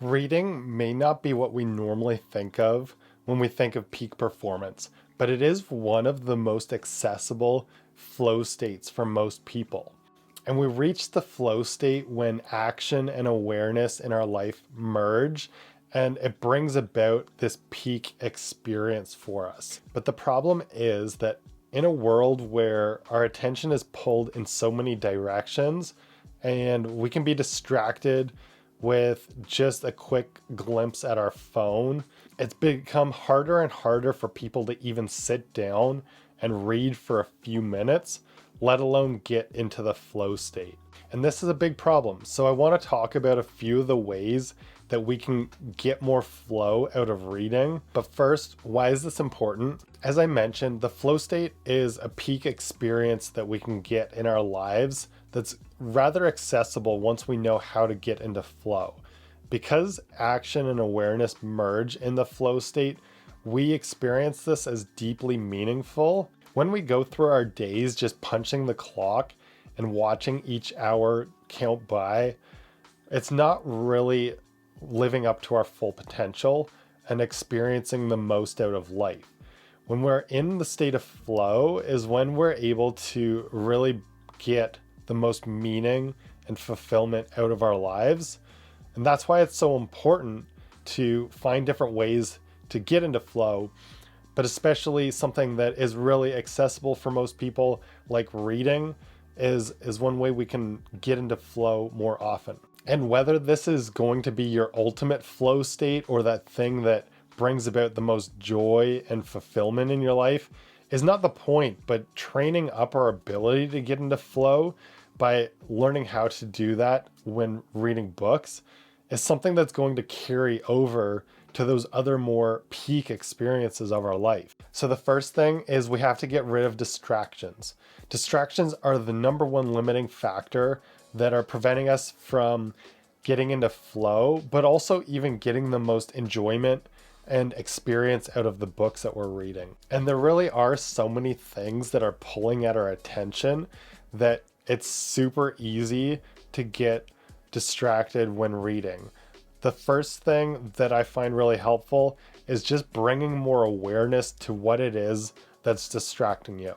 Reading may not be what we normally think of when we think of peak performance, but it is one of the most accessible flow states for most people. And we reach the flow state when action and awareness in our life merge, and it brings about this peak experience for us. But the problem is that in a world where our attention is pulled in so many directions and we can be distracted with just a quick glimpse at our phone, it's become harder and harder for people to even sit down and read for a few minutes, let alone get into the flow state. And this is a big problem. So I want to talk about a few of the ways that we can get more flow out of reading. But first, why is this important? As I mentioned, the flow state is a peak experience that we can get in our lives that's rather accessible once we know how to get into flow. Because action and awareness merge in the flow state, we experience this as deeply meaningful. When we go through our days just punching the clock and watching each hour count by, it's not really living up to our full potential and experiencing the most out of life. When we're in the state of flow is when we're able to really get the most meaning and fulfillment out of our lives. And that's why it's so important to find different ways to get into flow, but especially something that is really accessible for most people, like reading, is one way we can get into flow more often. And whether this is going to be your ultimate flow state or that thing that brings about the most joy and fulfillment in your life is not the point, but training up our ability to get into flow by learning how to do that when reading books is something that's going to carry over to those other more peak experiences of our life. So the first thing is we have to get rid of distractions. Distractions are the number one limiting factor that are preventing us from getting into flow, but also even getting the most enjoyment and experience out of the books that we're reading. And there really are so many things that are pulling at our attention that it's super easy to get distracted when reading. The first thing that I find really helpful is just bringing more awareness to what it is that's distracting you.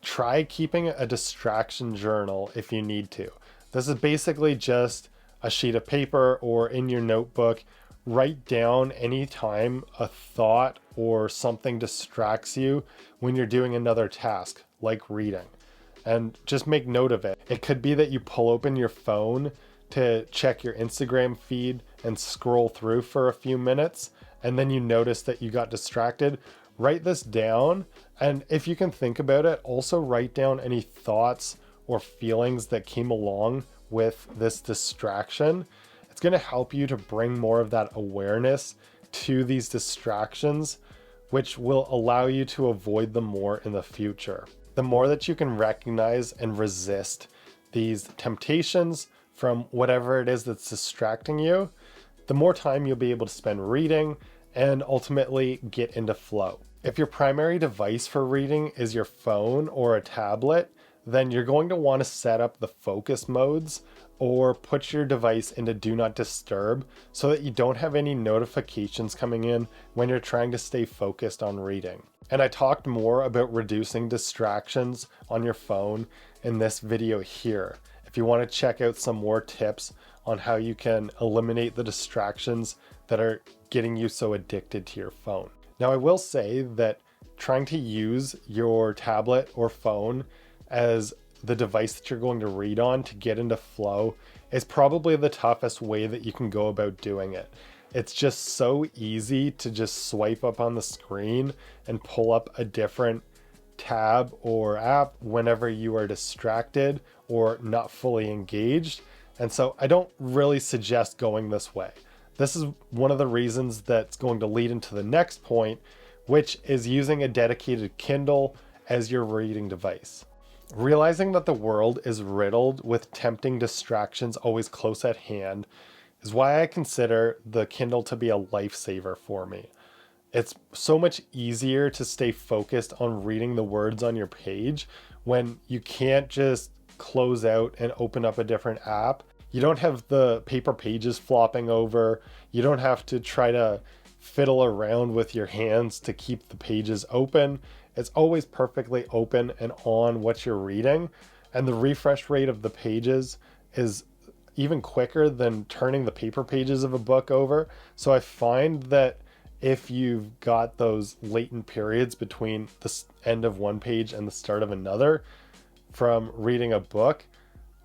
Try keeping a distraction journal if you need to. This is basically just a sheet of paper or in your notebook. Write down anytime a thought or something distracts you when you're doing another task, like reading, and just make note of it. It could be that you pull open your phone to check your Instagram feed and scroll through for a few minutes, and then you notice that you got distracted. Write this down, and if you can think about it, also write down any thoughts or feelings that came along with this distraction. It's going to help you to bring more of that awareness to these distractions, which will allow you to avoid them more in the future. The more that you can recognize and resist these temptations from whatever it is that's distracting you, the more time you'll be able to spend reading and ultimately get into flow. If your primary device for reading is your phone or a tablet, then you're going to want to set up the focus modes or put your device into do not disturb so that you don't have any notifications coming in when you're trying to stay focused on reading. And I talked more about reducing distractions on your phone in this video here. If you want to check out some more tips on how you can eliminate the distractions that are getting you so addicted to your phone. Now, I will say that trying to use your tablet or phone as the device that you're going to read on to get into flow is probably the toughest way that you can go about doing it. It's just so easy to just swipe up on the screen and pull up a different tab or app whenever you are distracted or not fully engaged. And so I don't really suggest going this way. This is one of the reasons that's going to lead into the next point, which is using a dedicated Kindle as your reading device. Realizing that the world is riddled with tempting distractions always close at hand is why I consider the Kindle to be a lifesaver for me. It's so much easier to stay focused on reading the words on your page when you can't just close out and open up a different app You don't have the paper pages flopping over. You don't have to try to fiddle around with your hands to keep the pages open. It's always perfectly open and on what you're reading. And the refresh rate of the pages is even quicker than turning the paper pages of a book over. So I find that if you've got those latent periods between the end of one page and the start of another from reading a book,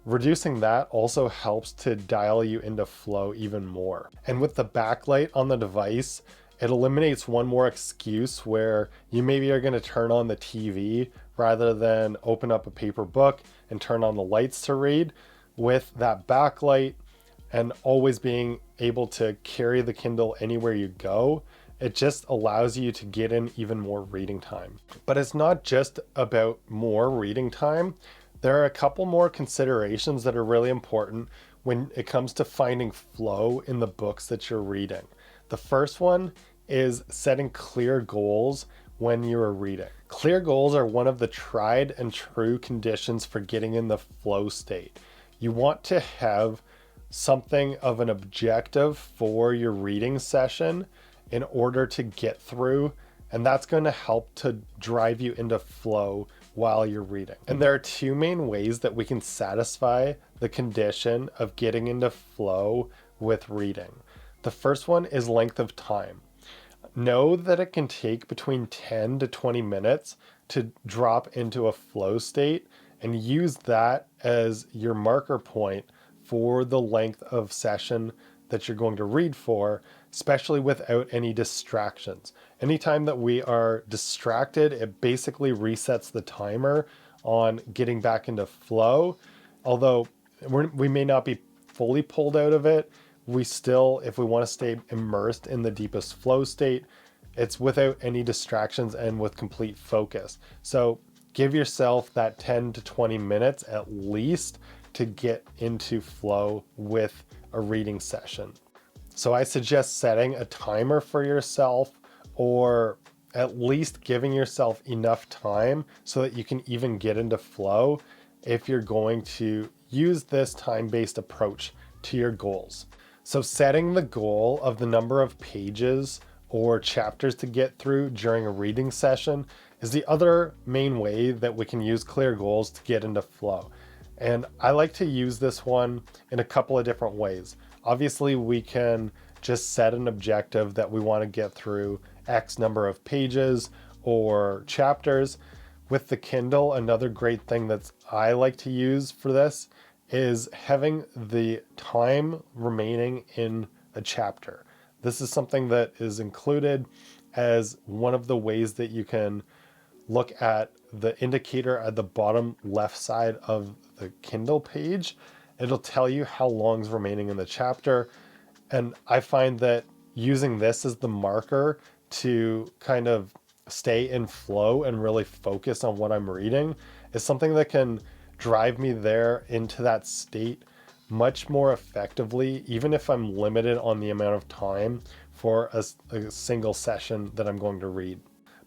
reducing that also helps to dial you into flow even more. And with the backlight on the device, it eliminates one more excuse where you maybe are going to turn on the TV rather than open up a paper book and turn on the lights to read. With that backlight and always being able to carry the Kindle anywhere you go, it just allows you to get in even more reading time. But it's not just about more reading time. There are a couple more considerations that are really important when it comes to finding flow in the books that you're reading. The first one is setting clear goals when you're reading. Clear goals are one of the tried and true conditions for getting in the flow state. You want to have something of an objective for your reading session in order to get through, and that's going to help to drive you into flow while you're reading. And there are two main ways that we can satisfy the condition of getting into flow with reading. The first one is length of time. Know that it can take between 10 to 20 minutes to drop into a flow state, and use that as your marker point for the length of session that you're going to read for, especially without any distractions. Anytime that we are distracted, it basically resets the timer on getting back into flow. Although we may not be fully pulled out of it, we still, if we want to stay immersed in the deepest flow state, it's without any distractions and with complete focus. So give yourself that 10 to 20 minutes at least to get into flow with a reading session. So I suggest setting a timer for yourself, or at least giving yourself enough time so that you can even get into flow if you're going to use this time-based approach to your goals. So setting the goal of the number of pages or chapters to get through during a reading session is the other main way that we can use clear goals to get into flow. And I like to use this one in a couple of different ways. Obviously, we can just set an objective that we want to get through X number of pages or chapters. With the Kindle, another great thing that I like to use for this is having the time remaining in a chapter. This is something that is included as one of the ways that you can look at the indicator at the bottom left side of the Kindle page. It'll tell you how long is remaining in the chapter. And I find that using this as the marker to kind of stay in flow and really focus on what I'm reading is something that can drive me there into that state much more effectively, even if I'm limited on the amount of time for a single session that I'm going to read.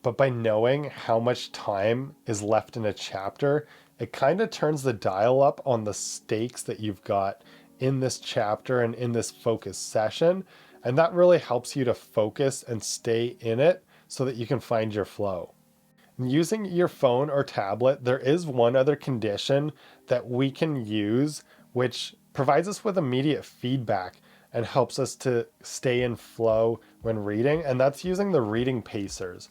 But by knowing how much time is left in a chapter, it kind of turns the dial up on the stakes that you've got in this chapter and in this focus session. And that really helps you to focus and stay in it so that you can find your flow. And using your phone or tablet, there is one other condition that we can use, which provides us with immediate feedback and helps us to stay in flow when reading. And that's using the reading pacers.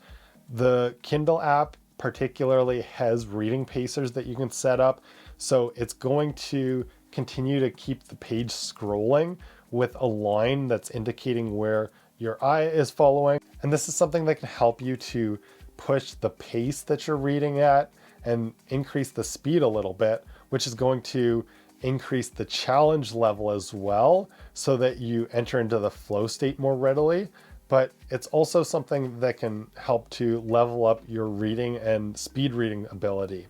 The Kindle app particularly has reading pacers that you can set up. So it's going to continue to keep the page scrolling with a line that's indicating where your eye is following. And this is something that can help you to push the pace that you're reading at and increase the speed a little bit, which is going to increase the challenge level as well so that you enter into the flow state more readily. But it's also something that can help to level up your reading and speed reading ability.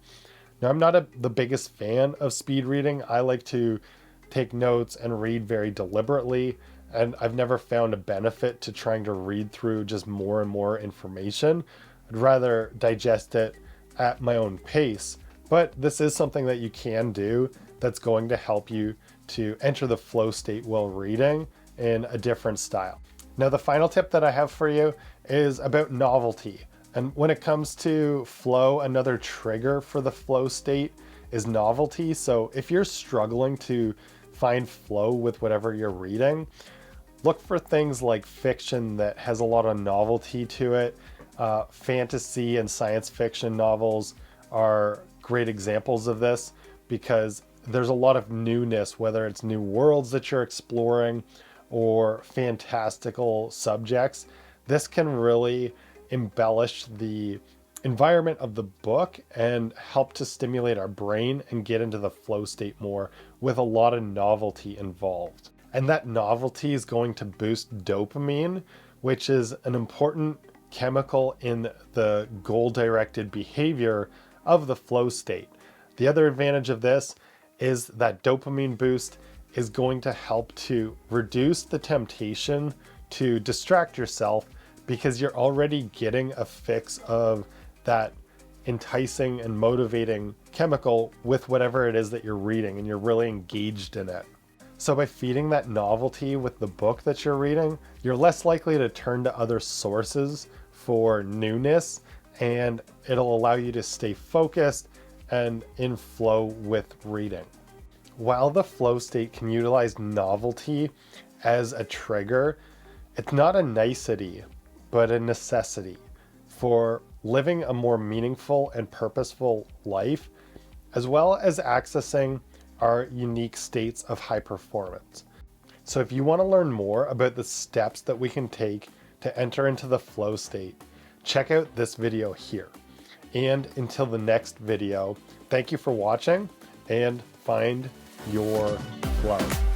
Now, I'm not the biggest fan of speed reading. I like to take notes and read very deliberately, and I've never found a benefit to trying to read through just more and more information. I'd rather digest it at my own pace. But this is something that you can do that's going to help you to enter the flow state while reading in a different style. Now, the final tip that I have for you is about novelty. And when it comes to flow, another trigger for the flow state is novelty. So if you're struggling to find flow with whatever you're reading, look for things like fiction that has a lot of novelty to it. Fantasy and science fiction novels are great examples of this because there's a lot of newness, whether it's new worlds that you're exploring or fantastical subjects. This can really embellish the environment of the book and help to stimulate our brain and get into the flow state more with a lot of novelty involved. And that novelty is going to boost dopamine, which is an important chemical in the goal-directed behavior of the flow state. The other advantage of this is that dopamine boost is going to help to reduce the temptation to distract yourself because you're already getting a fix of that enticing and motivating chemical with whatever it is that you're reading, and you're really engaged in it. So by feeding that novelty with the book that you're reading, you're less likely to turn to other sources for newness, and it'll allow you to stay focused and in flow with reading. While the flow state can utilize novelty as a trigger, it's not a nicety, but a necessity for living a more meaningful and purposeful life, as well as accessing our unique states of high performance. So if you want to learn more about the steps that we can take to enter into the flow state, check out this video here. And until the next video, thank you for watching and find your flow.